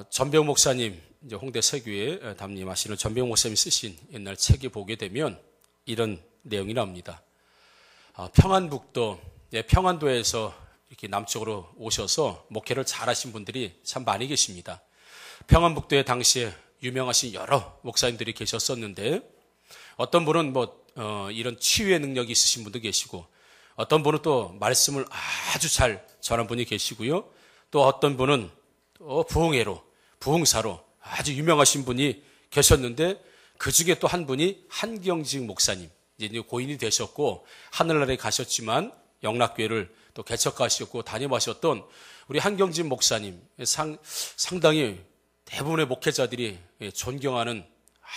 전병 목사님, 이제 홍대 세교회 담임하시는 전병 목사님이 쓰신 옛날 책에 보게 되면 이런 내용이 나옵니다. 평안북도, 평안도에서 이렇게 남쪽으로 오셔서 목회를 잘하신 분들이 참 많이 계십니다. 평안북도에 당시에 유명하신 여러 목사님들이 계셨었는데, 어떤 분은 이런 치유의 능력이 있으신 분도 계시고, 어떤 분은 또 말씀을 아주 잘 전한 분이 계시고요. 또 어떤 분은 부흥사로 아주 유명하신 분이 계셨는데, 그 중에 또 한 분이 한경직 목사님, 이제 고인이 되셨고 하늘나라에 가셨지만 영락교회를 또 개척하셨고 담임하셨던 우리 한경직 목사님, 상당히 대부분의 목회자들이 존경하는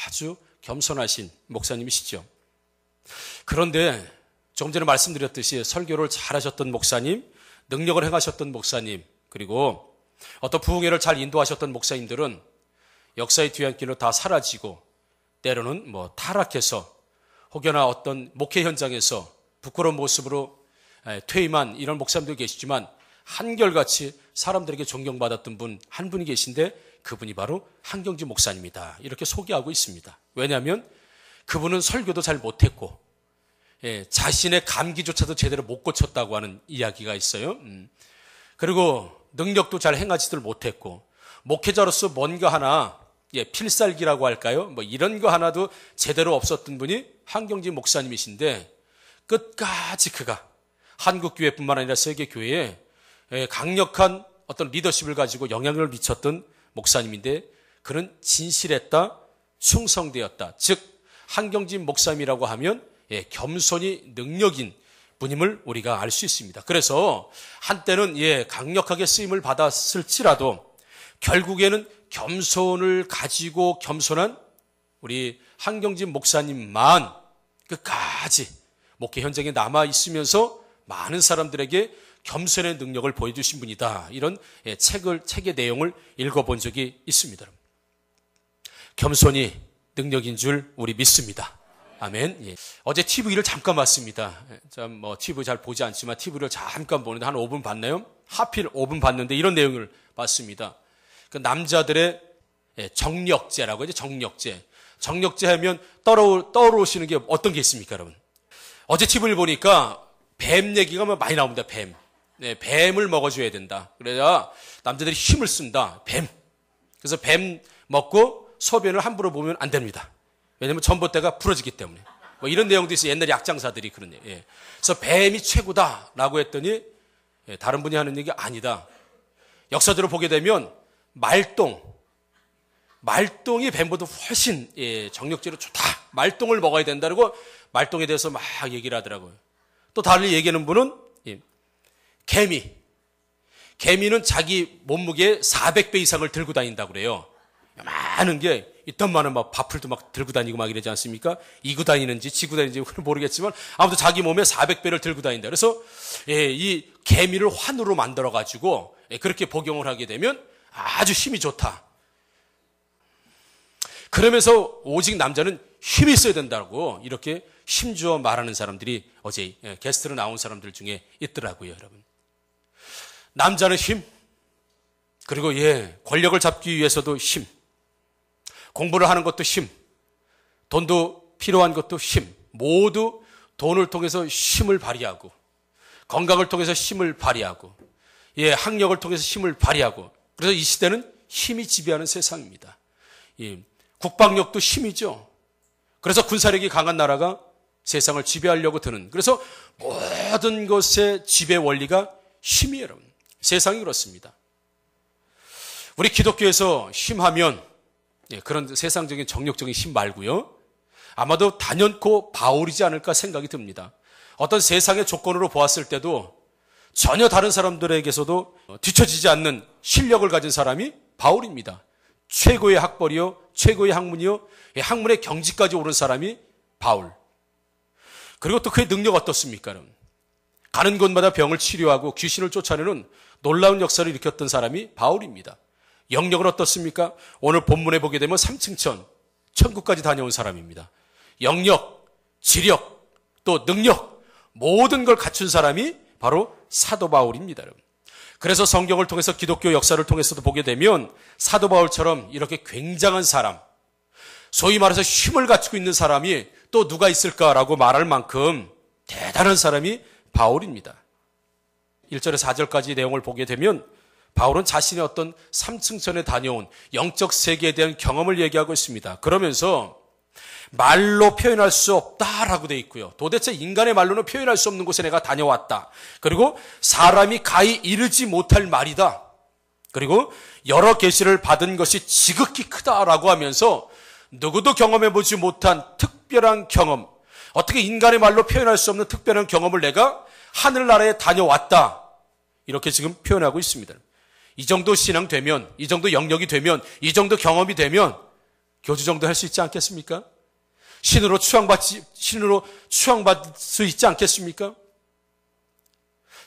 아주 겸손하신 목사님이시죠. 그런데 조금 전에 말씀드렸듯이 설교를 잘하셨던 목사님, 능력을 행하셨던 목사님, 그리고 어떤 부흥회를 잘 인도하셨던 목사님들은 역사의 뒤안길로 다 사라지고, 때로는 타락해서 혹여나 어떤 목회 현장에서 부끄러운 모습으로 퇴임한 이런 목사님도 계시지만, 한결같이 사람들에게 존경받았던 분 한 분이 계신데, 그분이 바로 한경직 목사님이다, 이렇게 소개하고 있습니다. 왜냐하면 그분은 설교도 잘 못했고, 자신의 감기조차도 제대로 못 고쳤다고 하는 이야기가 있어요. 그리고 능력도 잘 행하지들 못했고, 목회자로서 뭔가 하나, 필살기라고 할까요? 이런 거 하나도 제대로 없었던 분이 한경직 목사님이신데, 끝까지 그가 한국교회뿐만 아니라 세계교회에 강력한 어떤 리더십을 가지고 영향을 미쳤던 목사님인데, 그는 진실했다, 충성되었다. 즉 한경직 목사님이라고 하면 겸손이 능력인 분임을 우리가 알 수 있습니다. 그래서 한때는 강력하게 쓰임을 받았을지라도 결국에는 겸손을 가지고 겸손한 우리 한경직 목사님만 끝까지 목회 현장에 남아 있으면서 많은 사람들에게 겸손의 능력을 보여주신 분이다. 이런 책의 내용을 읽어본 적이 있습니다. 겸손이 능력인 줄 우리 믿습니다. 아멘. 어제 TV를 잠깐 봤습니다. TV 잘 보지 않지만 TV를 잠깐 보는데 한 5분 봤나요? 하필 5분 봤는데 이런 내용을 봤습니다. 그 남자들의 정력제라고 하죠. 정력제 하면 떠오르시는 게 어떤 게 있습니까, 여러분? 어제 TV를 보니까 뱀 얘기가 많이 나옵니다. 뱀을 먹어줘야 된다. 그래야 남자들이 힘을 쓴다. 그래서 뱀 먹고 소변을 함부로 보면 안 됩니다. 왜냐하면 전봇대가 부러지기 때문에. 이런 내용도 있어요. 옛날 약장사들이 그런 얘기. 그래서 뱀이 최고다라고 했더니 다른 분이 하는 얘기 아니다. 역사적으로 보게 되면 말똥이 뱀보다 훨씬 정력제로 좋다. 말똥을 먹어야 된다고 말똥에 대해서 막 얘기를 하더라고요. 또 달리 얘기하는 분은 개미는 자기 몸무게 400배 이상을 들고 다닌다고 그래요. 많은 게 이딴만한 밥풀도 들고 다니고 막 이러지 않습니까? 이고 다니는지 지고 다니는지 모르겠지만 아무튼 자기 몸에 400배를 들고 다닌다. 그래서 이 개미를 환으로 만들어 가지고 그렇게 복용을 하게 되면 아주 힘이 좋다. 그러면서 오직 남자는 힘이 있어야 된다고 이렇게 힘주어 말하는 사람들이 어제 게스트로 나온 사람들 중에 있더라고요, 여러분. 남자는 힘, 그리고 권력을 잡기 위해서도 힘, 공부를 하는 것도 힘, 돈도 필요한 것도 힘, 모두 돈을 통해서 힘을 발휘하고, 건강을 통해서 힘을 발휘하고, 학력을 통해서 힘을 발휘하고, 그래서 이 시대는 힘이 지배하는 세상입니다. 국방력도 힘이죠. 그래서 군사력이 강한 나라가 세상을 지배하려고 드는, 그래서 모든 것의 지배 원리가 힘이에요, 여러분. 세상이 그렇습니다. 우리 기독교에서 힘하면 그런 세상적인 정력적인 힘 말고요, 아마도 단연코 바울이지 않을까 생각이 듭니다. 어떤 세상의 조건으로 보았을 때도 전혀 다른 사람들에게서도 뒤처지지 않는 실력을 가진 사람이 바울입니다. 최고의 학벌이요, 최고의 학문이요, 학문의 경지까지 오른 사람이 바울. 그리고 또 그의 능력 어떻습니까? 여러분? 가는 곳마다 병을 치료하고 귀신을 쫓아내는 놀라운 역사를 일으켰던 사람이 바울입니다. 영력은 어떻습니까? 오늘 본문에 보게 되면 3층천, 천국까지 다녀온 사람입니다. 영력, 지력, 또 능력, 모든 걸 갖춘 사람이 바로 사도 바울입니다. 여러분. 그래서 성경을 통해서 기독교 역사를 통해서도 보게 되면 사도 바울처럼 이렇게 굉장한 사람, 소위 말해서 힘을 갖추고 있는 사람이 또 누가 있을까라고 말할 만큼 대단한 사람이 바울입니다. 1절에서 4절까지 내용을 보게 되면 바울은 자신의 어떤 3층전에 다녀온 영적 세계에 대한 경험을 얘기하고 있습니다. 그러면서 말로 표현할 수 없다라고 되어 있고요. 도대체 인간의 말로는 표현할 수 없는 곳에 내가 다녀왔다. 그리고 사람이 가히 이르지 못할 말이다. 그리고 여러 계시를 받은 것이 지극히 크다라고 하면서 누구도 경험해보지 못한 특별한 경험, 어떻게 인간의 말로 표현할 수 없는 특별한 경험을 내가 하늘나라에 다녀왔다. 이렇게 지금 표현하고 있습니다. 이 정도 신앙 되면, 이 정도 영역이 되면, 이 정도 경험이 되면 교주 정도 할 수 있지 않겠습니까? 신으로 추앙받을 수 있지 않겠습니까?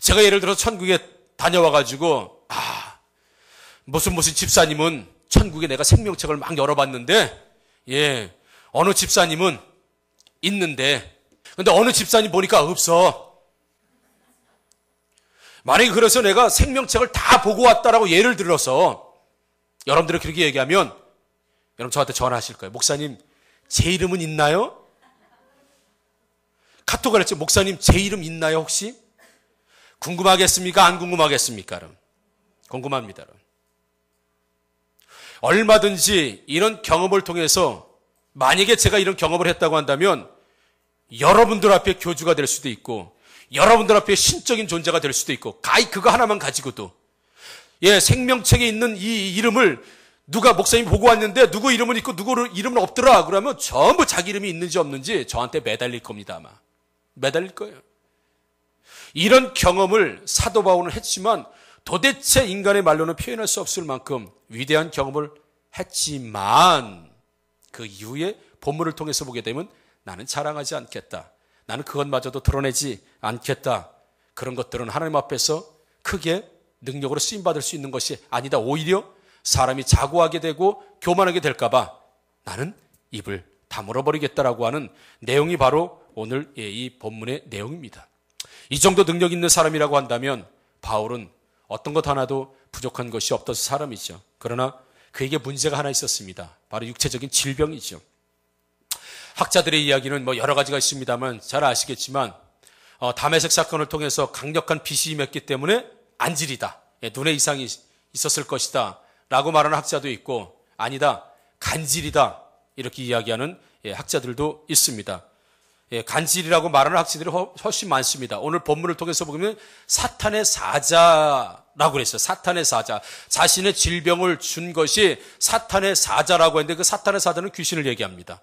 제가 예를 들어 천국에 다녀와가지고, 무슨 집사님은 천국에 내가 생명책을 막 열어봤는데, 어느 집사님은 있는데, 근데 어느 집사님 보니까 없어. 만약에 그래서 내가 생명책을 다 보고 왔다라고 예를 들어서, 여러분들이 그렇게 얘기하면, 여러분 저한테 전화하실 거예요. 목사님, 제 이름은 있나요? 카톡을 했죠. 목사님, 제 이름 있나요, 혹시? 궁금하겠습니까? 안 궁금하겠습니까? 여러분? 궁금합니다. 여러분. 얼마든지 이런 경험을 통해서 만약에 제가 이런 경험을 했다고 한다면 여러분들 앞에 교주가 될 수도 있고 여러분들 앞에 신적인 존재가 될 수도 있고 가히 그거 하나만 가지고도 생명책에 있는 이 이름을 누가 목사님이 보고 왔는데 누구 이름은 있고 누구 이름은 없더라 그러면 전부 자기 이름이 있는지 없는지 저한테 매달릴 겁니다. 아마 매달릴 거예요. 이런 경험을 사도 바울은 했지만 도대체 인간의 말로는 표현할 수 없을 만큼 위대한 경험을 했지만 그 이후에 본문을 통해서 보게 되면 나는 자랑하지 않겠다. 나는 그것마저도 드러내지 않겠다. 그런 것들은 하나님 앞에서 크게 능력으로 쓰임받을 수 있는 것이 아니다. 오히려 사람이 자고하게 되고 교만하게 될까 봐 나는 입을 다물어 버리겠다라고 하는 내용이 바로 오늘 이 본문의 내용입니다. 이 정도 능력 있는 사람이라고 한다면 바울은 어떤 것 하나도 부족한 것이 없던 사람이죠. 그러나 그에게 문제가 하나 있었습니다. 바로 육체적인 질병이죠. 학자들의 이야기는 여러 가지가 있습니다만 잘 아시겠지만 다메섹 사건을 통해서 강력한 빛이 임했기 때문에 안질이다. 눈에 이상이 있었을 것이다. 라고 말하는 학자도 있고 아니다. 간질이다. 이렇게 이야기하는 학자들도 있습니다. 간질이라고 말하는 학자들이 훨씬 많습니다. 오늘 본문을 통해서 보면 사탄의 사자라고 그랬어요. 사탄의 사자. 자신의 질병을 준 것이 사탄의 사자라고 했는데 그 사탄의 사자는 귀신을 얘기합니다.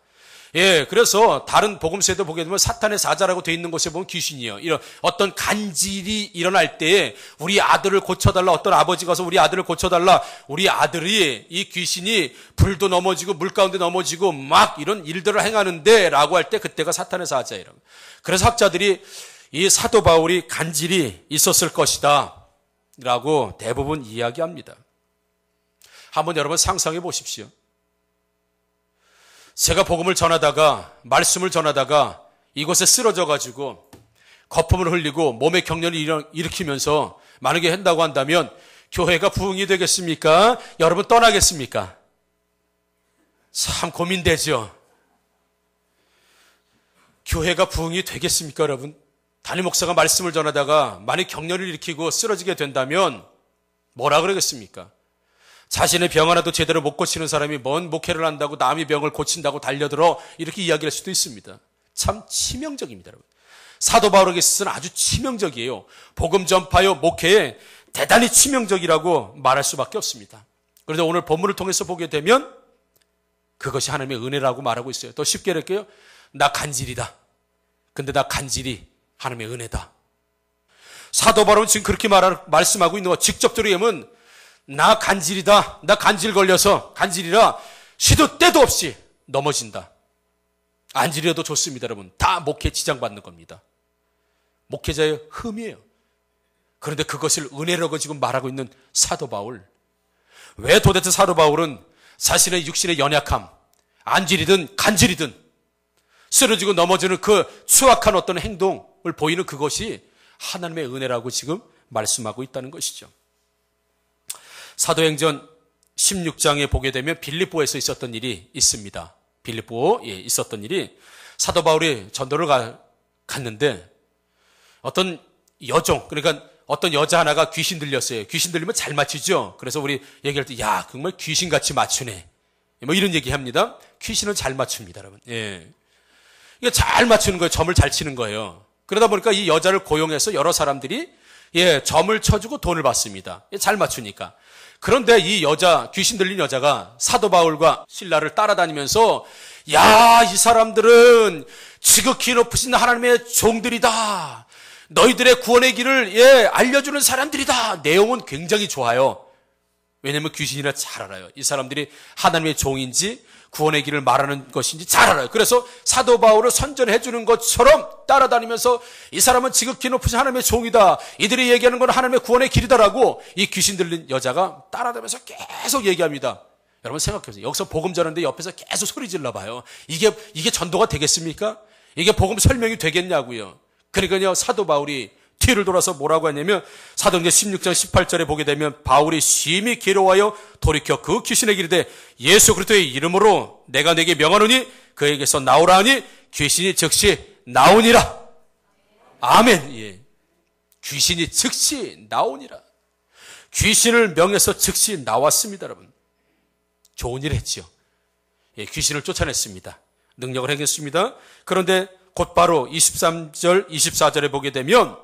그래서 다른 복음서에도 보게 되면 사탄의 사자라고 되어 있는 곳에 보면 귀신이에요. 이런 어떤 간질이 일어날 때에 우리 아들을 고쳐달라. 어떤 아버지가 와서 우리 아들을 고쳐달라. 우리 아들이 이 귀신이 불도 넘어지고 물 가운데 넘어지고 막 이런 일들을 행하는데 라고 할 때 그때가 사탄의 사자예요. 그래서 학자들이 이 사도 바울이 간질이 있었을 것이다 라고 대부분 이야기합니다. 한번 여러분 상상해 보십시오. 제가 복음을 전하다가 말씀을 전하다가 이곳에 쓰러져 가지고 거품을 흘리고 몸에 경련을 일으키면서 만약에 한다고 한다면 교회가 부흥이 되겠습니까? 여러분 떠나겠습니까? 참 고민되죠. 교회가 부흥이 되겠습니까, 여러분? 담임 목사가 말씀을 전하다가 만약 경련을 일으키고 쓰러지게 된다면 뭐라 그러겠습니까? 자신의 병 하나도 제대로 못 고치는 사람이 뭔 목회를 한다고 남의 병을 고친다고 달려들어 이렇게 이야기할 수도 있습니다. 참 치명적입니다, 여러분. 사도 바울에게 있어서는 아주 치명적이에요. 복음 전파요, 목회에 대단히 치명적이라고 말할 수밖에 없습니다. 그런데 오늘 본문을 통해서 보게 되면 그것이 하나님의 은혜라고 말하고 있어요. 또 쉽게 이렇게요. 나 간질이다. 근데 나 간질이 하나님의 은혜다. 사도 바울은 지금 그렇게 말씀하고 있는 거 직접적으로 얘기하면 나 간질이다. 나 간질 걸려서 간질이라 시도 때도 없이 넘어진다. 안질이라도 좋습니다, 여러분. 다 목회 지장받는 겁니다. 목회자의 흠이에요. 그런데 그것을 은혜라고 지금 말하고 있는 사도 바울. 왜 도대체 사도 바울은 자신의 육신의 연약함, 안질이든 간질이든 쓰러지고 넘어지는 그 추악한 어떤 행동을 보이는 그것이 하나님의 은혜라고 지금 말씀하고 있다는 것이죠. 사도행전 16장에 보게 되면 빌립보에서 있었던 일이 있습니다. 빌립보에 있었던 일이 사도 바울이 전도를 갔는데 어떤 여종, 그러니까 어떤 여자 하나가 귀신 들렸어요. 귀신 들리면 잘 맞추죠. 그래서 우리 얘기할 때, 야, 정말 귀신같이 맞추네. 뭐 이런 얘기 합니다. 귀신은 잘 맞춥니다, 여러분. 예. 이게 잘 맞추는 거예요. 점을 잘 치는 거예요. 그러다 보니까 이 여자를 고용해서 여러 사람들이 점을 쳐주고 돈을 받습니다. 잘 맞추니까. 그런데 이 여자, 귀신 들린 여자가 사도 바울과 실라를 따라다니면서, 야, 이 사람들은 지극히 높으신 하나님의 종들이다. 너희들의 구원의 길을 알려주는 사람들이다. 내용은 굉장히 좋아요. 왜냐하면 귀신이라 잘 알아요. 이 사람들이 하나님의 종인지 구원의 길을 말하는 것인지 잘 알아요. 그래서 사도 바울을 선전해 주는 것처럼 따라다니면서 이 사람은 지극히 높으신 하나님의 종이다. 이들이 얘기하는 건 하나님의 구원의 길이다라고 이 귀신 들린 여자가 따라다니면서 계속 얘기합니다. 여러분 생각해보세요. 여기서 복음 전하는데 옆에서 계속 소리 질러 봐요. 이게 전도가 되겠습니까? 이게 복음 설명이 되겠냐고요. 그러니까요, 사도 바울이 뒤를 돌아서 뭐라고 하냐면 사도행전 16장 18절에 보게 되면 바울이 심히 괴로워하여 돌이켜 그 귀신에게 이르되 예수 그리스도의 이름으로 내가 내게 명하노니 그에게서 나오라 하니 귀신이 즉시 나오니라. 아멘. 예. 귀신이 즉시 나오니라. 귀신을 명해서 즉시 나왔습니다, 여러분. 좋은 일 했지요. 예, 귀신을 쫓아냈습니다. 능력을 행했습니다. 그런데 곧바로 23절, 24절에 보게 되면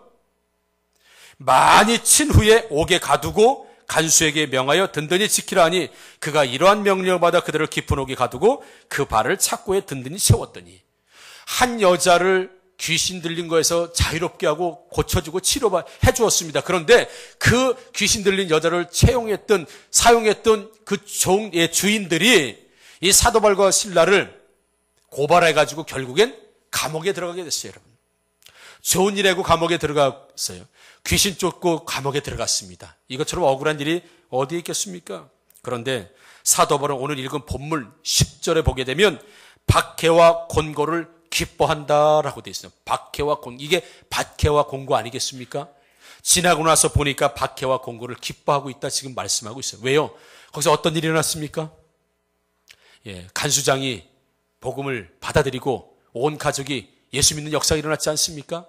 많이 친 후에 옥에 가두고 간수에게 명하여 든든히 지키라 하니 그가 이러한 명령을 받아 그들을 깊은 옥에 가두고 그 발을 착고에 든든히 세웠더니 한 여자를 귀신 들린 거에서 자유롭게 하고 고쳐주고 치료해 주었습니다. 그런데 그 귀신 들린 여자를 사용했던 그 종의 주인들이 이 사도 바울과 실라를 고발해가지고 결국엔 감옥에 들어가게 됐어요, 여러분. 좋은 일하고 감옥에 들어갔어요. 귀신 쫓고 감옥에 들어갔습니다. 이것처럼 억울한 일이 어디에 있겠습니까? 그런데 사도 바울은 오늘 읽은 본문 10절에 보게 되면 박해와 곤고를 기뻐한다라고 되어 있어요. 박해와 곤고, 이게 박해와 곤고 아니겠습니까? 지나고 나서 보니까 박해와 곤고를 기뻐하고 있다 지금 말씀하고 있어요. 왜요? 거기서 어떤 일이 일어났습니까? 간수장이 복음을 받아들이고 온 가족이 예수 믿는 역사가 일어났지 않습니까?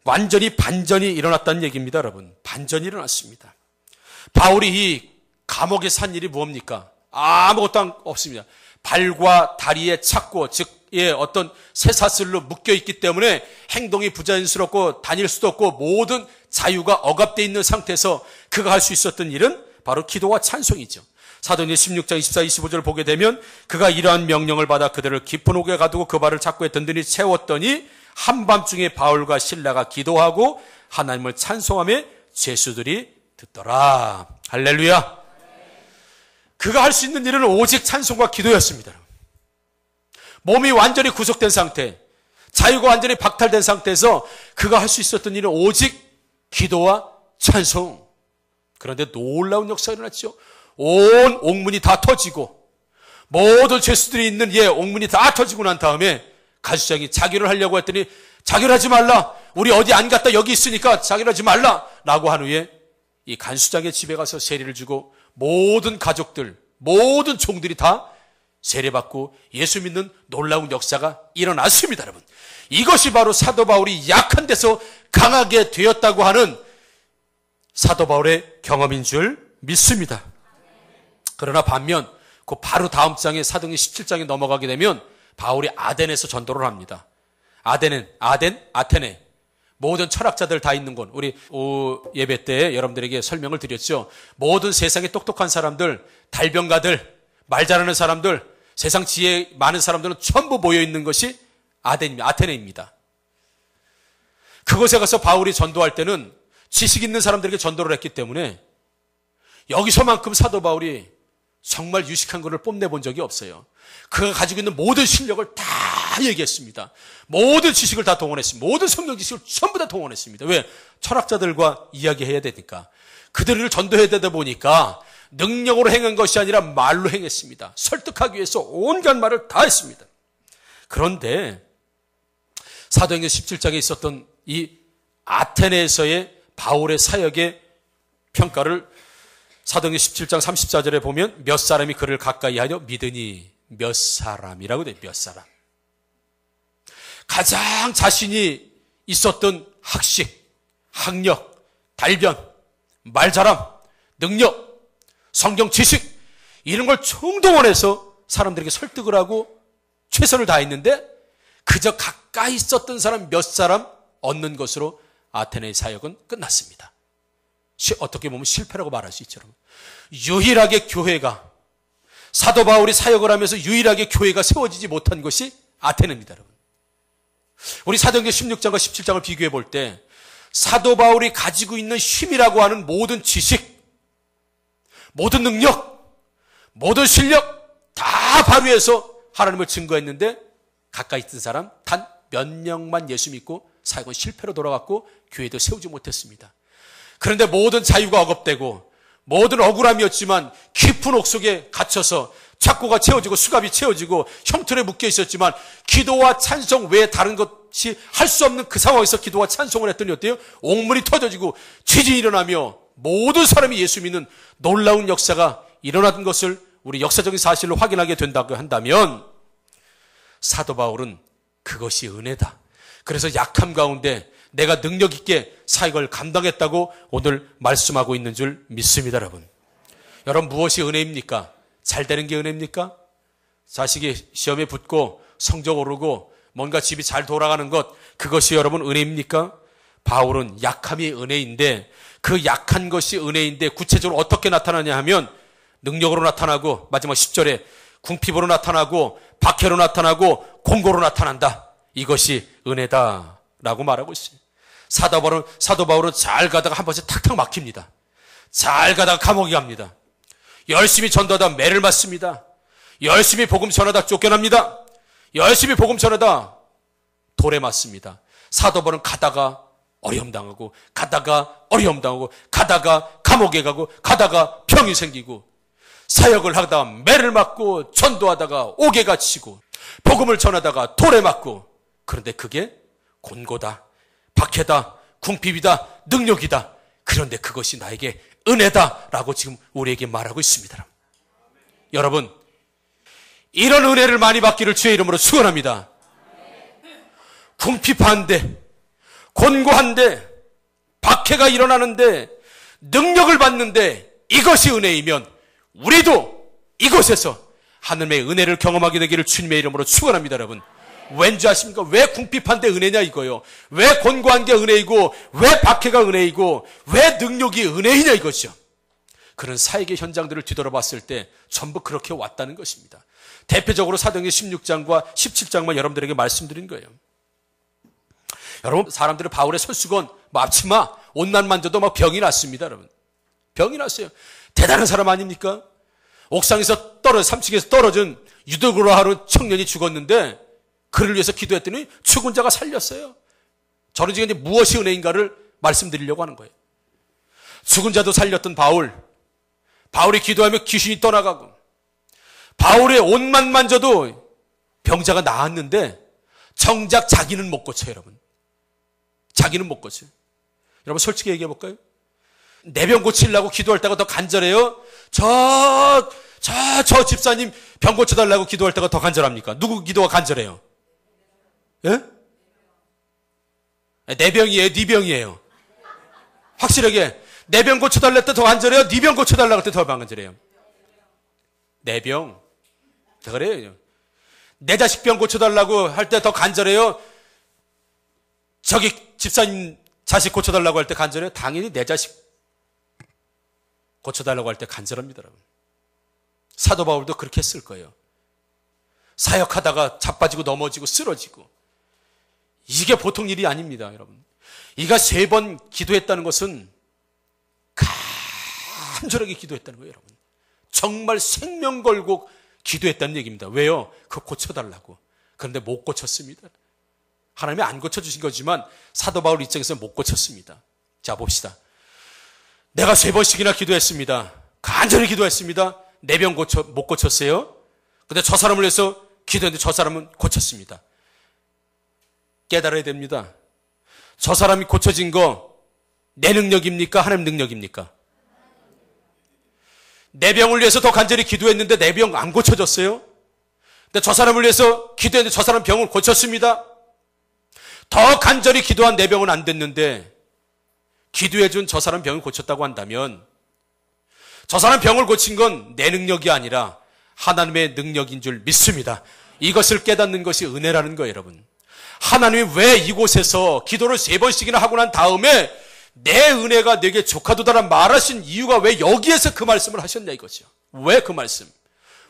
완전히 반전이 일어났다는 얘기입니다, 여러분. 반전이 일어났습니다. 바울이 이 감옥에 산 일이 뭡니까? 아무것도 없습니다. 발과 다리에 착고, 즉, 어떤 쇠사슬로 묶여있기 때문에 행동이 부자연스럽고 다닐 수도 없고 모든 자유가 억압되어 있는 상태에서 그가 할 수 있었던 일은 바로 기도와 찬송이죠. 사도행전 16장 24, 25절을 보게 되면 그가 이러한 명령을 받아 그들을 깊은 옥에 가두고 그 발을 착고에 든든히 채웠더니 한밤중에 바울과 실라가 기도하고 하나님을 찬송하며 죄수들이 듣더라. 할렐루야. 그가 할 수 있는 일은 오직 찬송과 기도였습니다. 몸이 완전히 구속된 상태, 자유가 완전히 박탈된 상태에서 그가 할 수 있었던 일은 오직 기도와 찬송. 그런데 놀라운 역사가 일어났죠. 온 옥문이 다 터지고 모든 죄수들이 있는 옥문이 다 터지고 난 다음에 간수장이 자결을 하려고 했더니 자결하지 말라. 우리 어디 안 갔다 여기 있으니까 자결하지 말라. 라고 한 후에 이 간수장의 집에 가서 세례를 주고 모든 가족들, 모든 종들이 다 세례받고 예수 믿는 놀라운 역사가 일어났습니다, 여러분. 이것이 바로 사도 바울이 약한 데서 강하게 되었다고 하는 사도 바울의 경험인 줄 믿습니다. 그러나 반면 그 바로 다음 장에 사도행전 17장에 넘어가게 되면 바울이 아덴에서 전도를 합니다. 아테네. 모든 철학자들 다 있는 곳. 우리 예배 때 여러분들에게 설명을 드렸죠. 모든 세상에 똑똑한 사람들, 달변가들, 말 잘하는 사람들, 세상 지혜 많은 사람들은 전부 모여 있는 것이 아테네입니다. 그곳에 가서 바울이 전도할 때는 지식 있는 사람들에게 전도를 했기 때문에 여기서만큼 사도 바울이 정말 유식한 것을 뽐내본 적이 없어요. 그가 가지고 있는 모든 실력을 다 얘기했습니다. 모든 지식을 다 동원했습니다. 모든 성경 지식을 전부 다 동원했습니다. 왜? 철학자들과 이야기해야 되니까. 그들을 전도해야 되다 보니까 능력으로 행한 것이 아니라 말로 행했습니다. 설득하기 위해서 온갖 말을 다 했습니다. 그런데 사도행전 17장에 있었던 이 아테네에서의 바울의 사역의 평가를 사도행전 17장 34절에 보면 몇 사람이 그를 가까이 하여 믿으니, 몇 사람이라고 돼. 몇 사람. 가장 자신이 있었던 학식, 학력, 달변, 말잘함, 능력, 성경 지식, 이런 걸 총동원해서 사람들에게 설득을 하고 최선을 다했는데 그저 가까이 있었던 사람 몇 사람 얻는 것으로 아테네의 사역은 끝났습니다. 어떻게 보면 실패라고 말할 수 있죠. 유일하게 교회가, 사도 바울이 사역을 하면서 유일하게 교회가 세워지지 못한 것이 아테네입니다. 여러분. 우리 사도행전 16장과 17장을 비교해 볼 때 사도 바울이 가지고 있는 힘이라고 하는 모든 지식, 모든 능력, 모든 실력 다 발휘해서 하나님을 증거했는데 가까이 있던 사람 단 몇 명만 예수 믿고 사역은 실패로 돌아갔고 교회도 세우지 못했습니다. 그런데 모든 자유가 억압되고 모든 억울함이었지만 깊은 옥 속에 갇혀서 착고가 채워지고 수갑이 채워지고 형틀에 묶여 있었지만 기도와 찬송 외에 다른 것이 할 수 없는 그 상황에서 기도와 찬송을 했더니 어때요? 옥문이 터져지고 지진이 일어나며 모든 사람이 예수 믿는 놀라운 역사가 일어난 것을 우리 역사적인 사실로 확인하게 된다고 한다면 사도 바울은 그것이 은혜다. 그래서 약함 가운데 내가 능력 있게 사역을 감당했다고 오늘 말씀하고 있는 줄 믿습니다. 여러분 무엇이 은혜입니까? 잘 되는 게 은혜입니까? 자식이 시험에 붙고 성적 오르고 뭔가 집이 잘 돌아가는 것, 그것이 여러분 은혜입니까? 바울은 약함이 은혜인데 그 약한 것이 은혜인데 구체적으로 어떻게 나타나냐 하면 능력으로 나타나고 마지막 10절에 궁핍으로 나타나고 박해로 나타나고 공고로 나타난다. 이것이 은혜다라고 말하고 있어요. 사도 바울은 잘 가다가 한 번씩 탁탁 막힙니다. 잘 가다가 감옥에 갑니다. 열심히 전도하다 매를 맞습니다. 열심히 복음 전하다 쫓겨납니다. 열심히 복음 전하다 돌에 맞습니다. 사도 바울은 가다가 어려움 당하고 가다가 어려움 당하고 가다가 감옥에 가고 가다가 병이 생기고 사역을 하다가 매를 맞고 전도하다가 옥에 갇히고 복음을 전하다가 돌에 맞고, 그런데 그게 곤고다, 박해다, 궁핍이다, 능력이다. 그런데 그것이 나에게 은혜다라고 지금 우리에게 말하고 있습니다. 여러분, 이런 은혜를 많이 받기를 주의 이름으로 축원합니다. 궁핍한데, 곤고한데, 박해가 일어나는데, 능력을 받는데 이것이 은혜이면 우리도 이곳에서 하나님의 은혜를 경험하게 되기를 주님의 이름으로 축원합니다. 여러분, 왠지 아십니까? 왜 궁핍한데 은혜냐 이거요. 왜 곤고한 게 은혜이고 왜 박해가 은혜이고 왜 능력이 은혜이냐 이것이죠. 그런 사역의 현장들을 뒤돌아봤을 때 전부 그렇게 왔다는 것입니다. 대표적으로 사도행전 16장과 17장만 여러분들에게 말씀드린 거예요. 여러분, 사람들은 바울의 설수건, 앞치마, 옷만 만져도 막 병이 났습니다. 여러분, 병이 났어요. 대단한 사람 아닙니까? 옥상에서 3층에서 떨어진 유도그로 하는 청년이 죽었는데 그를 위해서 기도했더니 죽은 자가 살렸어요. 저는 지금 이제 무엇이 은혜인가를 말씀드리려고 하는 거예요. 죽은 자도 살렸던 바울이 기도하며 귀신이 떠나가고, 바울의 옷만 만져도 병자가 나았는데 정작 자기는 못 고쳐요. 여러분, 자기는 못 고쳐요. 여러분, 솔직히 얘기해 볼까요? 내 병 고치려고 기도할 때가 더 간절해요? 저 집사님 병 고쳐달라고 기도할 때가 더 간절합니까? 누구 기도가 간절해요? 예? 내 병이에요? 네 병이에요? 확실하게 내 병 고쳐달랄 때 더 간절해요? 네 병 고쳐달라고 할 때 더 간절해요? 내 병. 그래요. 내 자식 병 고쳐달라고 할 때 더 간절해요? 저기 집사님 자식 고쳐달라고 할 때 간절해요? 당연히 내 자식 고쳐달라고 할 때 간절합니다. 여러분. 사도 바울도 그렇게 했을 거예요. 사역하다가 자빠지고 넘어지고 쓰러지고, 이게 보통 일이 아닙니다. 여러분, 이가 3번 기도했다는 것은 간절하게 기도했다는 거예요. 여러분, 정말 생명 걸고 기도했다는 얘기입니다. 왜요? 그거 고쳐달라고. 그런데 못 고쳤습니다. 하나님이 안 고쳐주신 거지만 사도 바울 입장에서 못 고쳤습니다. 자, 봅시다. 내가 3번씩이나 기도했습니다. 간절히 기도했습니다. 내 병 못 고쳤어요. 근데 저 사람을 위해서 기도했는데 저 사람은 고쳤습니다. 깨달아야 됩니다. 저 사람이 고쳐진 거 내 능력입니까? 하나님 능력입니까? 내 병을 위해서 더 간절히 기도했는데 내 병 안 고쳐졌어요? 근데 저 사람을 위해서 기도했는데 저 사람 병을 고쳤습니다. 더 간절히 기도한 내 병은 안 됐는데 기도해준 저 사람 병을 고쳤다고 한다면 저 사람 병을 고친 건 내 능력이 아니라 하나님의 능력인 줄 믿습니다. 이것을 깨닫는 것이 은혜라는 거예요, 여러분. 하나님이 왜 이곳에서 기도를 3번씩이나 하고 난 다음에 내 은혜가 내게 족하도다라 말하신 이유가 왜 여기에서 그 말씀을 하셨냐 이거죠. 왜 그 말씀?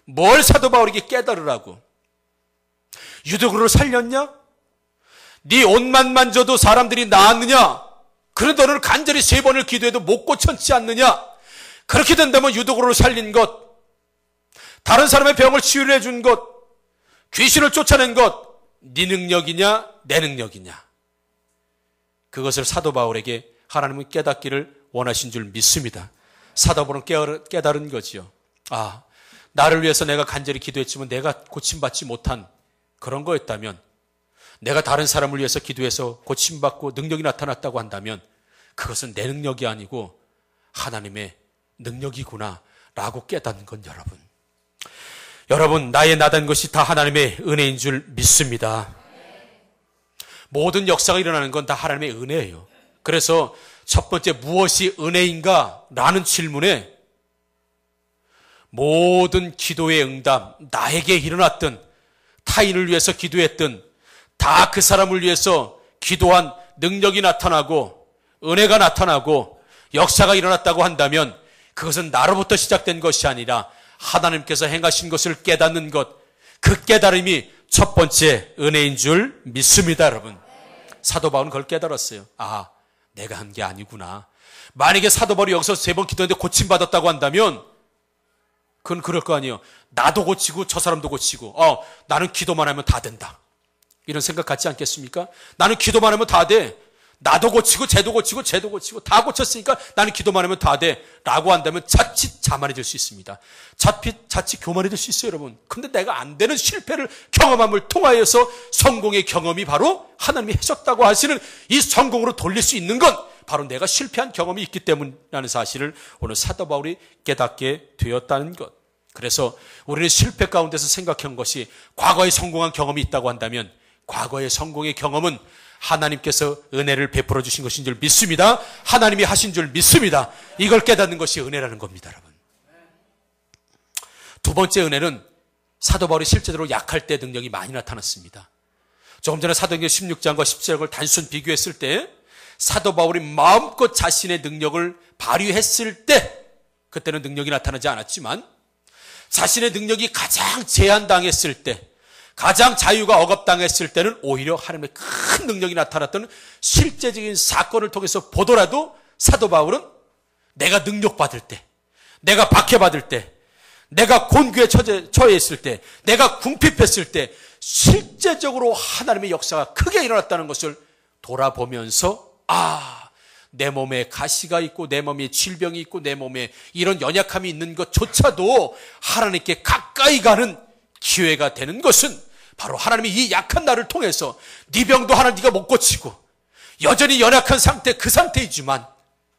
뭘 사도 바울에게 깨달으라고? 유독으로 살렸냐? 네 옷만 만져도 사람들이 나았느냐? 그래도 너는 간절히 3번을 기도해도 못 고쳤지 않느냐? 그렇게 된다면 유독으로 살린 것, 다른 사람의 병을 치유를 해준 것, 귀신을 쫓아낸 것, 네 능력이냐 내 능력이냐? 그것을 사도 바울에게 하나님은 깨닫기를 원하신 줄 믿습니다. 사도 바울은 깨달은 거지요. 아, 나를 위해서 내가 간절히 기도했지만 내가 고침받지 못한 그런 거였다면, 내가 다른 사람을 위해서 기도해서 고침받고 능력이 나타났다고 한다면 그것은 내 능력이 아니고 하나님의 능력이구나 라고 깨닫는 건 여러분, 나의 나단 것이 다 하나님의 은혜인 줄 믿습니다. 모든 역사가 일어나는 건 다 하나님의 은혜예요. 그래서 첫 번째, 무엇이 은혜인가? 라는 질문에 모든 기도의 응답, 나에게 일어났든 타인을 위해서 기도했든 다 그 사람을 위해서 기도한 능력이 나타나고 은혜가 나타나고 역사가 일어났다고 한다면 그것은 나로부터 시작된 것이 아니라 하나님께서 행하신 것을 깨닫는 것, 그 깨달음이 첫 번째 은혜인 줄 믿습니다, 여러분. 사도 바울은 그걸 깨달았어요. 아, 내가 한 게 아니구나. 만약에 사도 바울이 여기서 3번 기도했는데 고침받았다고 한다면 그건 그럴 거 아니에요. 나도 고치고 저 사람도 고치고 나는 기도만 하면 다 된다. 이런 생각 갖지 않겠습니까? 나는 기도만 하면 다 돼. 나도 고치고 쟤도 고치고 쟤도 고치고 다 고쳤으니까 나는 기도만 하면 다 돼. 라고 한다면 자칫 자만해질 수 있습니다. 자칫 교만해질 수 있어요, 여러분. 근데 내가 안 되는 실패를 경험함을 통하여서 성공의 경험이 바로 하나님이 하셨다고 하시는 이 성공으로 돌릴 수 있는 건 바로 내가 실패한 경험이 있기 때문이라는 사실을 오늘 사도 바울이 깨닫게 되었다는 것. 그래서 우리는 실패 가운데서 생각한 것이 과거에 성공한 경험이 있다고 한다면 과거의 성공의 경험은 하나님께서 은혜를 베풀어 주신 것인 줄 믿습니다. 하나님이 하신 줄 믿습니다. 이걸 깨닫는 것이 은혜라는 겁니다, 여러분. 두 번째 은혜는 사도 바울이 실제로 약할 때 능력이 많이 나타났습니다. 조금 전에 사도행전 16장과 17장을 단순 비교했을 때 사도 바울이 마음껏 자신의 능력을 발휘했을 때 그때는 능력이 나타나지 않았지만 자신의 능력이 가장 제한당했을 때, 가장 자유가 억압당했을 때는 오히려 하나님의 큰 능력이 나타났던 실제적인 사건을 통해서 보더라도 사도 바울은 내가 능력받을 때, 내가 박해받을 때, 내가 곤규에 처해 있을 때, 내가 궁핍했을 때 실제적으로 하나님의 역사가 크게 일어났다는 것을 돌아보면서 내 몸에 가시가 있고 내 몸에 질병이 있고 내 몸에 이런 연약함이 있는 것조차도 하나님께 가까이 가는 기회가 되는 것은 바로 하나님이 이 약한 나를 통해서 네 병도 네가 못 고치고 여전히 연약한 상태, 그 상태이지만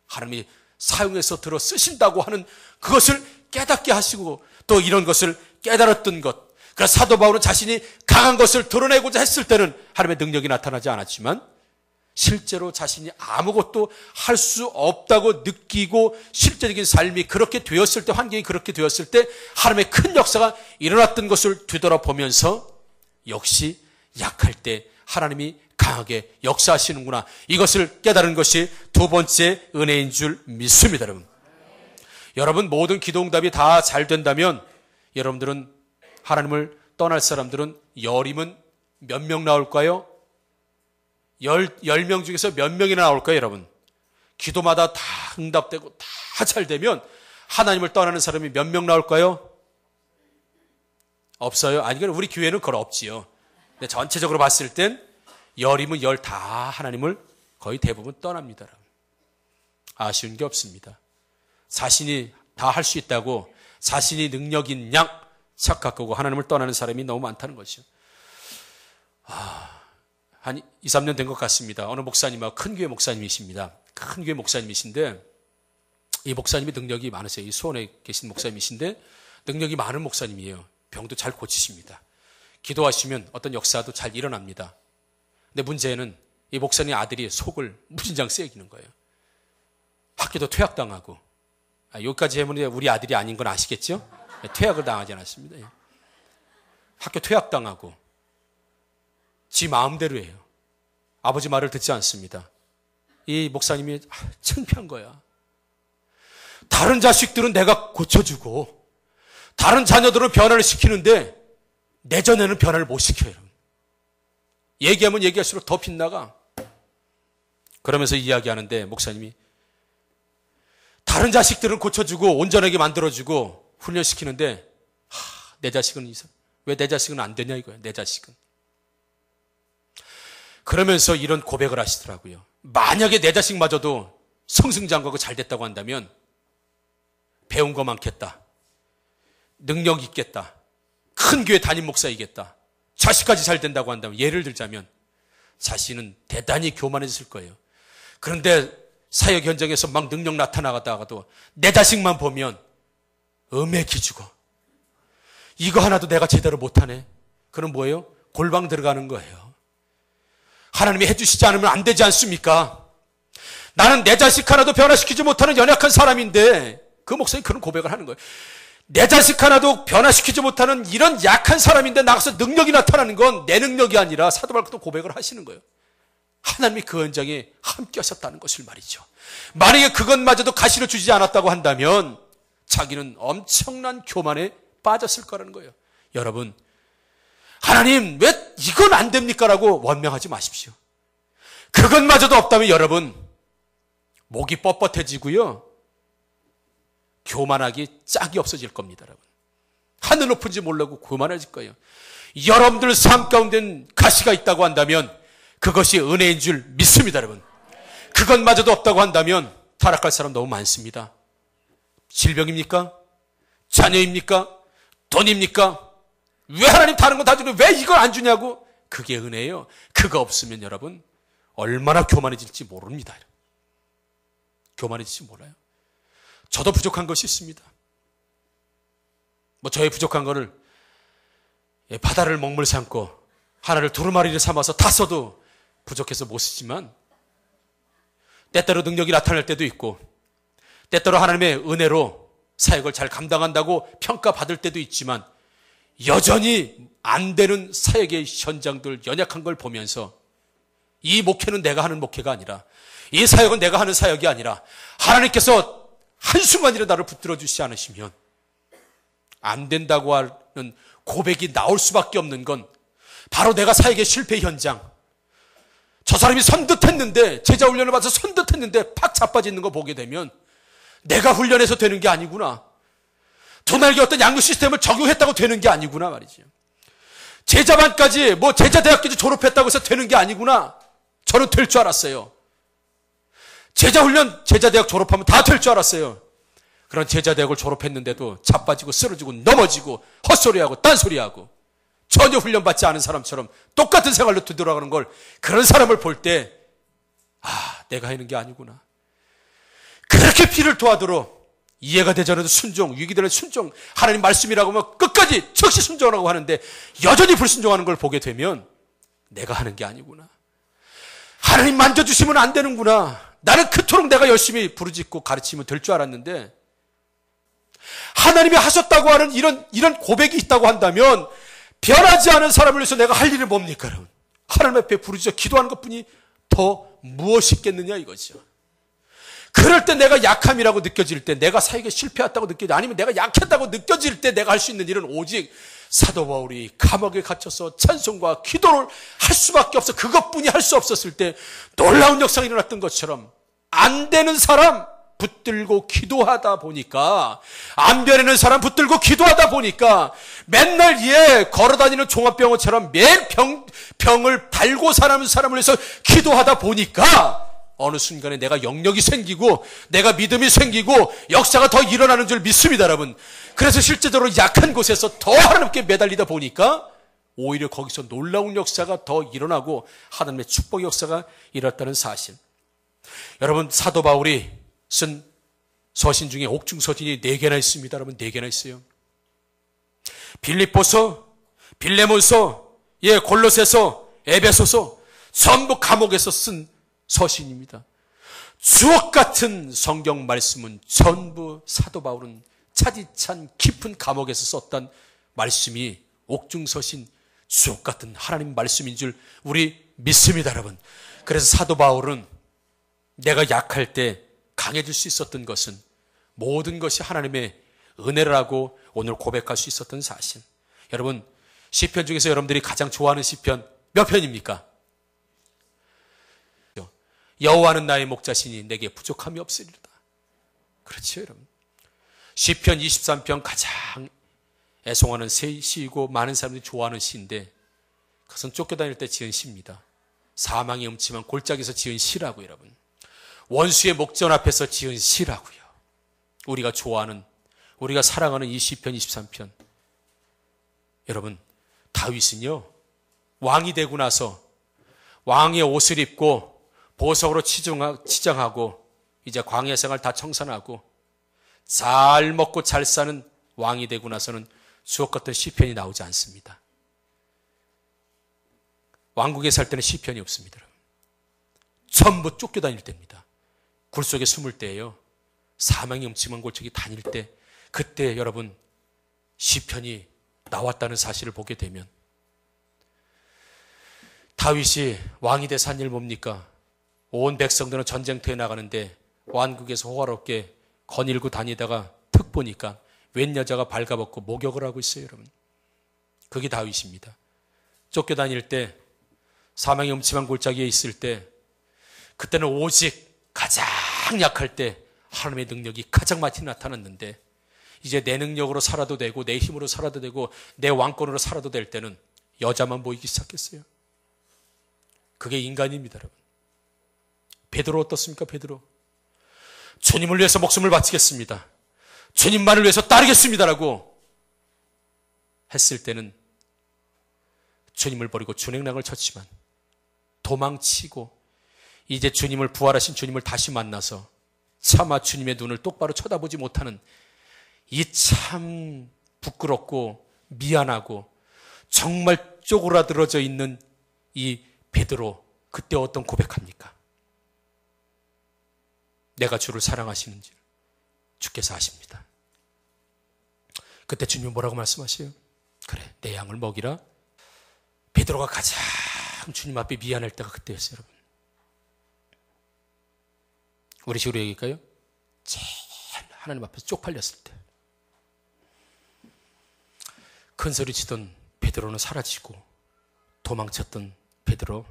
하나님이 사용해서 들어 쓰신다고 하는 그것을 깨닫게 하시고 또 이런 것을 깨달았던 것. 그래서 사도 바울은 자신이 강한 것을 드러내고자 했을 때는 하나님의 능력이 나타나지 않았지만 실제로 자신이 아무것도 할 수 없다고 느끼고 실제적인 삶이 그렇게 되었을 때, 환경이 그렇게 되었을 때 하나님의 큰 역사가 일어났던 것을 뒤돌아보면서 역시 약할 때 하나님이 강하게 역사하시는구나. 이것을 깨달은 것이 두 번째 은혜인 줄 믿습니다, 여러분. 여러분, 모든 기도응답이 다 잘 된다면 여러분들은 하나님을 떠날 사람들은 열임은 몇 명 나올까요? 10명 중에서 몇 명이나 나올까요, 여러분? 기도마다 다 응답되고 다 잘 되면 하나님을 떠나는 사람이 몇 명 나올까요? 없어요? 아니, 우리 교회는 그건 없지요. 근데 전체적으로 봤을 땐 열이면 열 다 하나님을 거의 대부분 떠납니다, 여러분. 아쉬운 게 없습니다. 자신이 다 할 수 있다고 자신이 능력인 양 착각하고 하나님을 떠나는 사람이 너무 많다는 것이죠. 한 2, 3년 된 것 같습니다. 어느 목사님하고 큰 교회 목사님이십니다. 큰 교회 목사님이신데 이 목사님이 능력이 많으세요. 이 수원에 계신 목사님이신데 능력이 많은 목사님이에요. 병도 잘 고치십니다. 기도하시면 어떤 역사도 잘 일어납니다. 근데 문제는 이 목사님 아들이 속을 무진장 새기는 거예요. 학교도 퇴학당하고. 여기까지 하면 우리 아들이 아닌 건 아시겠죠? 퇴학을 당하지 않았습니다. 학교 퇴학당하고 지 마음대로 해요. 아버지 말을 듣지 않습니다. 이 목사님이 창피한 거야. 다른 자식들은 내가 고쳐주고 다른 자녀들은 변화를 시키는데 내 전에는 변화를 못 시켜요. 얘기하면 얘기할수록 더 빗나가. 그러면서 이야기하는데 목사님이 다른 자식들은 고쳐주고 온전하게 만들어주고 훈련시키는데 내 자식은 왜 내 자식은 안 되냐 이거야. 내 자식은. 그러면서 이런 고백을 하시더라고요. 만약에 내 자식마저도 성승장구하고 잘 됐다고 한다면 배운 거 많겠다. 능력 있겠다. 큰 교회 담임 목사이겠다. 자식까지 잘 된다고 한다면 예를 들자면 자신은 대단히 교만해졌을 거예요. 그런데 사역 현장에서 막 능력 나타나다가도 내 자식만 보면 음해 기죽어. 이거 하나도 내가 제대로 못하네. 그럼 뭐예요? 골방 들어가는 거예요. 하나님이 해주시지 않으면 안 되지 않습니까? 나는 내 자식 하나도 변화시키지 못하는 연약한 사람인데 그 목사님 그런 고백을 하는 거예요. 내 자식 하나도 변화시키지 못하는 이런 약한 사람인데 나가서 능력이 나타나는 건 내 능력이 아니라 사도 바울도 고백을 하시는 거예요. 하나님이 그 현장에 함께 하셨다는 것을 말이죠. 만약에 그것마저도 가시를 주지 않았다고 한다면 자기는 엄청난 교만에 빠졌을 거라는 거예요. 여러분, 하나님 왜 이건 안 됩니까? 라고 원명하지 마십시오. 그것마저도 없다면 여러분 목이 뻣뻣해지고요. 교만하기 짝이 없어질 겁니다. 여러분. 하늘 높은지 모르고 교만해질 거예요. 여러분들 삶 가운데는 가시가 있다고 한다면 그것이 은혜인 줄 믿습니다. 여러분. 그것마저도 없다고 한다면 타락할 사람 너무 많습니다. 질병입니까? 자녀입니까? 돈입니까? 왜 하나님 다른 거 다 주는데 왜 이걸 안 주냐고? 그게 은혜예요. 그거 없으면 여러분 얼마나 교만해질지 모릅니다. 교만해질지 몰라요. 저도 부족한 것이 있습니다. 저의 부족한 거를 바다를 먹물 삼고 하나를 두루마리를 삼아서 다 써도 부족해서 못 쓰지만 때때로 능력이 나타날 때도 있고 때때로 하나님의 은혜로 사역을 잘 감당한다고 평가받을 때도 있지만 여전히 안 되는 사역의 현장들 연약한 걸 보면서 이 목회는 내가 하는 목회가 아니라 이 사역은 내가 하는 사역이 아니라 하나님께서 한순간이라도 나를 붙들어 주시지 않으시면 안 된다고 하는 고백이 나올 수밖에 없는 건 바로 내가 사역의 실패 현장. 저 사람이 선듯했는데 제자 훈련을 받아서 선듯했는데 팍 자빠지는 거 보게 되면 내가 훈련해서 되는 게 아니구나. 저날게 어떤 양육 시스템을 적용했다고 되는 게 아니구나 말이죠. 제자반까지 제자대학까지 졸업했다고 해서 되는 게 아니구나. 저는 될 줄 알았어요. 제자훈련, 제자대학 졸업하면 다 될 줄 알았어요. 그런 제자대학을 졸업했는데도 자빠지고 쓰러지고 넘어지고 헛소리하고 딴소리하고 전혀 훈련받지 않은 사람처럼 똑같은 생활로 되돌아가는 걸 그런 사람을 볼 때 내가 하는 게 아니구나. 그렇게 피를 토하도록 이해가 되지 않아도 순종, 위기되는 순종, 하나님 말씀이라고 하면 끝까지 즉시 순종하라고 하는데 여전히 불순종하는 걸 보게 되면 내가 하는 게 아니구나. 하나님 만져주시면 안 되는구나. 나는 그토록 내가 열심히 부르짖고 가르치면 될 줄 알았는데 하나님이 하셨다고 하는 이런 고백이 있다고 한다면 변하지 않은 사람을 위해서 내가 할 일은 뭡니까? 여러분? 하나님 앞에 부르짖어 기도하는 것뿐이 더 무엇이 있겠느냐 이거죠. 그럴 때 내가 약함이라고 느껴질 때, 내가 사역에 실패했다고 느껴질 때, 아니면 내가 약했다고 느껴질 때 내가 할 수 있는 일은 오직 사도 바울이 감옥에 갇혀서 찬송과 기도를 할 수밖에 없어. 그것뿐이 할 수 없었을 때 놀라운 역사가 일어났던 것처럼 안 되는 사람 붙들고 기도하다 보니까, 안 변하는 사람 붙들고 기도하다 보니까 맨날 걸어다니는 종합병원처럼 매일 병을 달고 사는 사람을 위해서 기도하다 보니까 어느 순간에 내가 영역이 생기고 내가 믿음이 생기고 역사가 더 일어나는 줄 믿습니다, 여러분. 그래서 실제적으로 약한 곳에서 더 하나님께 매달리다 보니까 오히려 거기서 놀라운 역사가 더 일어나고 하나님의 축복의 역사가 일어났다는 사실. 여러분, 사도 바울이 쓴 서신 중에 옥중 서신이 4개나 있습니다. 여러분, 4개나 있어요. 빌립보서, 빌레몬서, 골로새서, 에베소서, 전부 감옥에서 쓴 서신입니다. 주옥 같은 성경 말씀은 전부 사도 바울은 차디찬 깊은 감옥에서 썼던 말씀이 옥중 서신, 주옥 같은 하나님 말씀인 줄 우리 믿습니다, 여러분. 그래서 사도 바울은 내가 약할 때 강해질 수 있었던 것은 모든 것이 하나님의 은혜라고 오늘 고백할 수 있었던 사실. 여러분, 시편 중에서 여러분들이 가장 좋아하는 시편 몇 편입니까? 여호와는 나의 목자시니 내게 부족함이 없으리로다. 그렇죠, 여러분. 시편 23편 가장 애송하는 시이고 많은 사람들이 좋아하는 시인데 그것은 쫓겨다닐 때 지은 시입니다. 사망이 음침한 골짜기에서 지은 시라고요, 여러분. 원수의 목전 앞에서 지은 시라고요. 우리가 좋아하는, 우리가 사랑하는 이 시편 23편. 여러분, 다윗은요, 왕이 되고 나서 왕의 옷을 입고 보석으로 치장하고 이제 광야 생활 다 청산하고 잘 먹고 잘 사는 왕이 되고 나서는 주옥 같은 시편이 나오지 않습니다. 왕국에 살 때는 시편이 없습니다. 전부 쫓겨다닐 때입니다. 굴 속에 숨을 때예요. 사망이 음침한 골짜기 다닐 때, 그때 여러분 시편이 나왔다는 사실을 보게 되면, 다윗이 왕이 돼서 한 일 뭡니까? 온 백성들은 전쟁터에 나가는데 왕국에서 호화롭게 거닐고 다니다가 특 보니까 웬 여자가 발가벗고 목욕을 하고 있어요, 여러분. 그게 다윗입니다. 쫓겨다닐 때, 사망이 음침한 골짜기에 있을 때, 그때는 오직 가장 약할 때 하나님의 능력이 가장 많이 나타났는데, 이제 내 능력으로 살아도 되고 내 힘으로 살아도 되고 내 왕권으로 살아도 될 때는 여자만 보이기 시작했어요. 그게 인간입니다, 여러분. 베드로 어떻습니까? 베드로 주님을 위해서 목숨을 바치겠습니다, 주님만을 위해서 따르겠습니다라고 했을 때는 주님을 버리고 준행랑을 쳤지만 도망치고 이제 주님을, 부활하신 주님을 다시 만나서 차마 주님의 눈을 똑바로 쳐다보지 못하는 이 참 부끄럽고 미안하고 정말 쪼그라들어져 있는 이 베드로, 그때 어떤 고백합니까? 내가 주를 사랑하시는지 주께서 아십니다. 그때 주님이 뭐라고 말씀하세요? 그래, 내 양을 먹이라. 베드로가 가장 주님 앞에 미안할 때가 그때였어요, 여러분. 우리 식으로 얘기할까요? 제일 하나님 앞에서 쪽팔렸을 때. 큰 소리 치던 베드로는 사라지고 도망쳤던 베드로,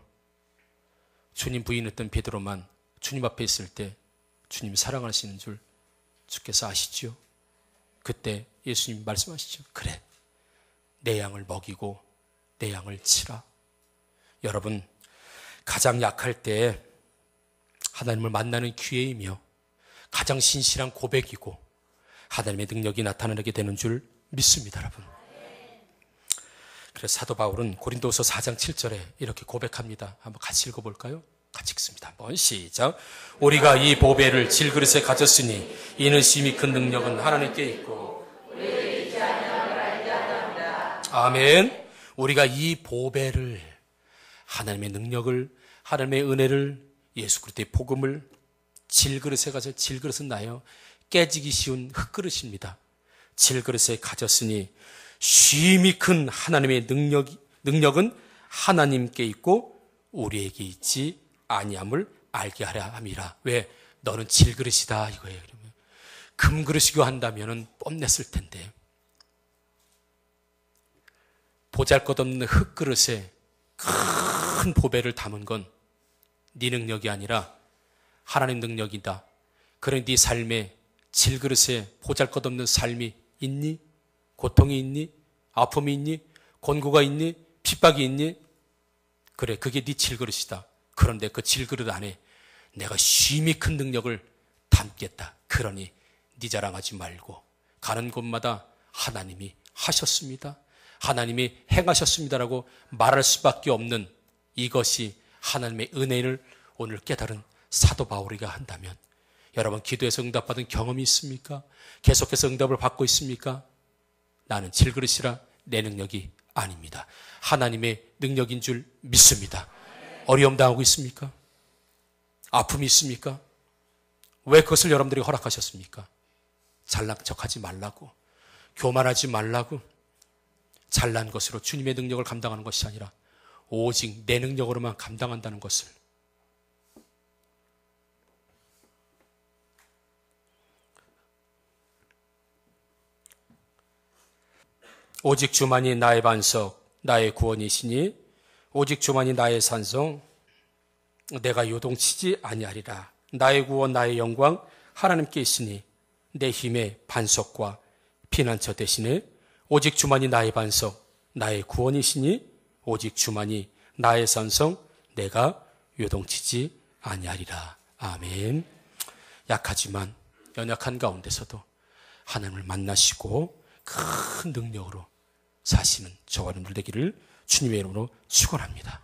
주님 부인했던 베드로만 주님 앞에 있을 때 주님이 사랑하시는 줄 주께서 아시죠? 그때 예수님 말씀하시죠. 그래, 내 양을 먹이고 내 양을 치라. 여러분, 가장 약할 때 하나님을 만나는 기회이며 가장 신실한 고백이고 하나님의 능력이 나타나게 되는 줄 믿습니다, 여러분. 그래서 사도 바울은 고린도서 4장 7절에 이렇게 고백합니다. 한번 같이 읽어볼까요? 같이 읽습니다. 한번 시작. 우리가 이 보배를 질그릇에 가졌으니 이는 심히 큰 능력은 하나님께 있고 우리를 잊지 아니함을 알게 하답니다. 아멘. 우리가 이 보배를, 하나님의 능력을, 하나님의 은혜를, 예수 그리스도의 복음을 질그릇에 가져, 질그릇은 나요, 깨지기 쉬운 흙그릇입니다. 질그릇에 가졌으니 심히 큰 하나님의 능력은 하나님께 있고 우리에게 있지 아니함을 알게 하려 함이라. 왜? 너는 질그릇이다 이거예요. 그러면 금그릇이고 한다면은 뽐냈을 텐데, 보잘것없는 흙그릇에 큰 보배를 담은 건 네 능력이 아니라 하나님 능력이다. 그런 네 삶에, 질그릇에 보잘것없는 삶이 있니? 고통이 있니? 아픔이 있니? 곤고가 있니? 핍박이 있니? 그래, 그게 네 질그릇이다. 그런데 그 질그릇 안에 내가 심히 큰 능력을 담겠다. 그러니 네 자랑하지 말고 가는 곳마다 하나님이 하셨습니다, 하나님이 행하셨습니다라고 말할 수밖에 없는, 이것이 하나님의 은혜를 오늘 깨달은 사도 바울이가 한다면 여러분 기도해서 응답받은 경험이 있습니까? 계속해서 응답을 받고 있습니까? 나는 질그릇이라 내 능력이 아닙니다. 하나님의 능력인 줄 믿습니다. 어려움 당하고 있습니까? 아픔이 있습니까? 왜 그것을 여러분들이 허락하셨습니까? 잘난 척하지 말라고, 교만하지 말라고, 잘난 것으로 주님의 능력을 감당하는 것이 아니라 오직 내 능력으로만 감당한다는 것을. 오직 주만이 나의 반석, 나의 구원이시니 오직 주만이 나의 산성, 내가 요동치지 아니하리라. 나의 구원, 나의 영광 하나님께 있으니 내 힘의 반석과 피난처 대신에 오직 주만이 나의 반석, 나의 구원이시니 오직 주만이 나의 산성, 내가 요동치지 아니하리라. 아멘. 약하지만 연약한 가운데서도 하나님을 만나시고 큰 능력으로 사시는 저와 여러분들 되기를 주님의 이름으로 축원합니다.